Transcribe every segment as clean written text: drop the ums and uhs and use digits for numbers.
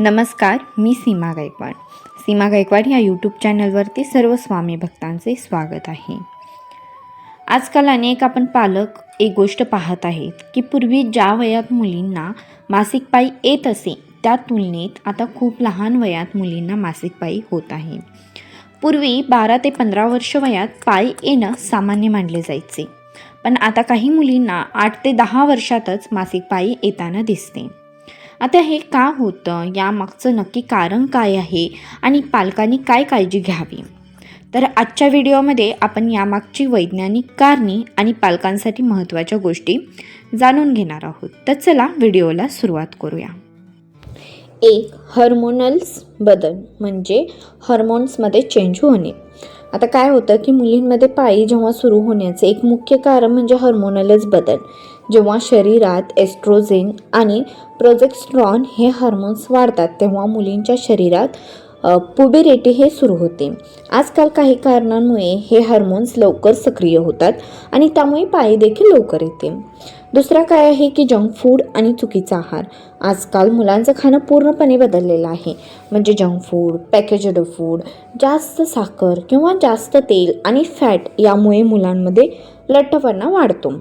नमस्कार, मी सीमा गायकवाड. सीमा गायकवाड या यूट्यूब चॅनलवरती सर्व स्वामी भक्तांचे स्वागत आहे. आजकाल अनेक आपण पालक एक गोष्ट पाहत आहेत की पूर्वी ज्या वयात मुलींना मासिक पाळी येत असे त्या तुलनेत आता खूप लहान वयात मुलींना मासिक पाळी होत आहे. पूर्वी 12 ते 15 वर्ष वयात पाळी येणं सामान्य मानले जायचे, पण आता काही मुलींना 8 ते 10 वर्षातच मासिक पाळी येताना दिसते. आता हे का होतं, यामागचं नक्की कारण काय आहे आणि पालकांनी काय काळजी घ्यावी, तर आजच्या व्हिडिओमध्ये आपण यामागची वैज्ञानिक कारणे आणि पालकांसाठी महत्त्वाच्या गोष्टी जाणून घेणार आहोत. तर चला व्हिडिओला सुरुवात करूया. एक, हार्मोनल्स बदल म्हणजे हार्मोन्समध्ये चेंज होणे. आता काय होतं की मुलींमध्ये पाळी जेव्हा सुरू होण्याचे एक मुख्य कारण म्हणजे हार्मोनलच बदल. जेव्हा शरीरात एस्ट्रोजेन आणि प्रोजेस्टेरॉन हे हार्मोन्स वाढतात तेव्हा मुलींच्या शरीरात प्युबेरिटी हे सुरू होते. आजकाल काही कारणांमुळे हे हार्मोन्स लवकर सक्रिय होतात आणि त्यामुळे पाळी देखील लवकर येते. दुसरा काय आहे की जंक फूड आणि चुकीचा आहार. आजकाल मुलांचं खाणं पूर्णपणे बदललेलं आहे. म्हणजे जंक फूड, पॅकेज्ड फूड, जास्त साखर किंवा जास्त तेल आणि फॅट यामुळे मुलांमध्ये लठ्ठपणा वाढतो.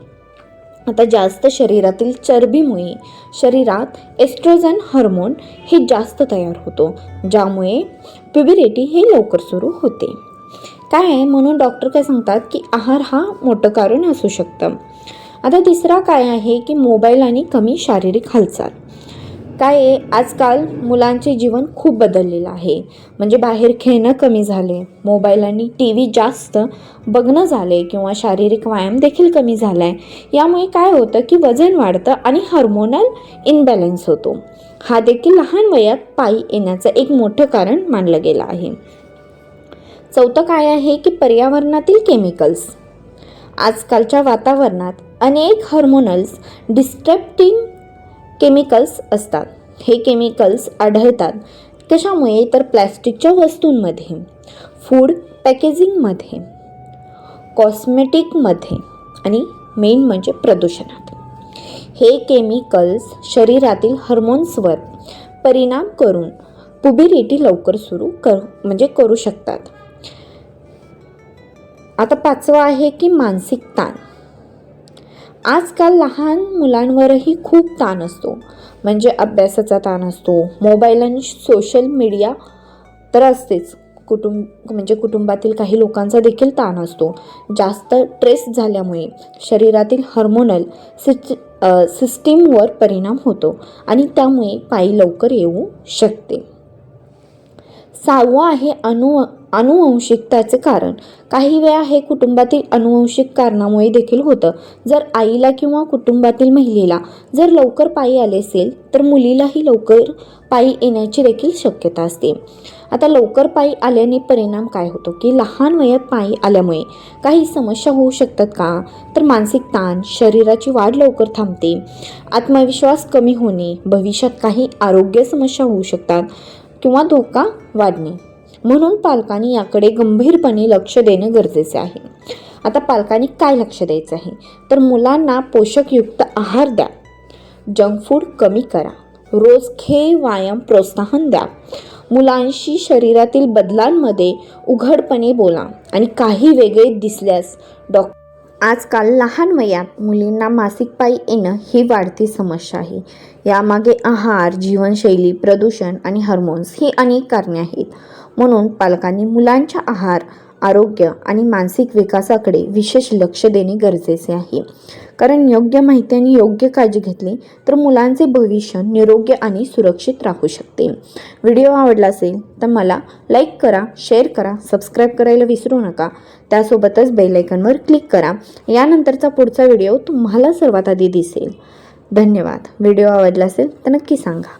आता जास्त शरीरातील चरबीमुळे शरीरात एस्ट्रोजन हार्मोन हे जास्त तयार होतो, ज्यामुळे प्युबेरिटी हे लवकर सुरू होते. काय आहे म्हणून डॉक्टर काय सांगतात की आहार हा मोठं कारण असू शकतं. आता तिसरा काय आहे की मोबाईल आणि कमी शारीरिक हालचाल. काय आहे, आजकाल मुलांचे जीवन खूप बदललेलं आहे. म्हणजे बाहेर खेळणं कमी झाले, मोबाईल आणि TV जास्त बघणं झाले किंवा शारीरिक व्यायाम देखील कमी झाला आहे. यामुळे काय होतं की वजन वाढतं आणि हार्मोनल इनबॅलन्स होतो. हा देखील लहान वयात पाळी येण्याचं एक मोठं कारण मानलं गेलं आहे. चौथं काय आहे की पर्यावरणातील केमिकल्स. आजकालच्या वातावरणात अनेक हार्मोनल्स डिस्ट्रप्टिंग केमिकल्स असतात. हे केमिकल्स आढळतात कशामुळे तर प्लॅस्टिकच्या वस्तूंमध्ये, फूड पॅकेजिंगमध्ये, कॉस्मेटिकमध्ये आणि मेन म्हणजे प्रदूषणात. हे केमिकल्स शरीरातील हार्मोन्सवर परिणाम करून प्युबेरिटी लवकर सुरू करू शकतात. आता पाचवं आहे की मानसिक ताण. आजकाल लहान मुलांवरही खूप ताण असतो. म्हणजे अभ्यासाचा ताण असतो, मोबाईल आणि सोशल मीडिया तर असतेच. कुटुंबातील काही लोकांचा देखील ताण असतो. जास्त स्ट्रेस झाल्यामुळे शरीरातील हार्मोनल सिस्टीमवर परिणाम होतो आणि त्यामुळे पाळी लवकर येऊ शकते. सहावं आहे अनुवंशिकताचे कारण. काही वेळा हे कुटुंबातील अनुवंशिक कारणामुळे देखील होतं. जर आईला किंवा कुटुंबातील महिलेला जर लवकर पाळी आली असेल तर मुलीलाही लवकर पाळी येण्याची देखील शक्यता असते. आता लवकर पाळी आल्याने परिणाम काय होतो की लहान वयात पाळी आल्यामुळे काही समस्या होऊ शकतात का, तर मानसिक ताण, शरीराची वाढ लवकर थांबते, आत्मविश्वास कमी होणे, भविष्यात काही आरोग्य समस्या होऊ शकतात किंवा धोका वाढणे. म्हणून पालकांनी याकडे गंभीरपणे लक्ष देणं गरजेचे आहे. आता पालकांनी काय लक्ष द्यायचं आहे, तर मुलांना पोषकयुक्त आहार द्या, जंक फूड कमी करा, रोज खेळ व्यायाम प्रोत्साहन द्या, मुलांशी शरीरातील बदलांमध्ये उघडपणे बोला आणि काही वेगळे दिसल्यास आजकाल लहान वयात मुलींना मासिक पाळी येणं ही वाढती समस्या आहे. यामागे आहार, जीवनशैली, प्रदूषण आणि हार्मोन्स ही अनेक कारणे आहेत. म्हणून पालकांनी मुलांच्या आहार, आरोग्य आणि मानसिक विकासाकडे विशेष लक्ष देणे गरजेचे आहे. कारण योग्य माहिती आणि योग्य काळजी घेतली तर मुलांचे भविष्य निरोगी आणि सुरक्षित राहू शकते. व्हिडिओ आवडला असेल तर मला लाईक करा, शेअर करा, सबस्क्राईब करायला विसरू नका. त्यासोबतच बेल आयकॉनवर क्लिक करा. यानंतरचा पुढचा व्हिडिओ तुम्हाला सर्वात आधी दिसेल. धन्यवाद. व्हिडिओ आवडला असेल तर नक्की सांगा.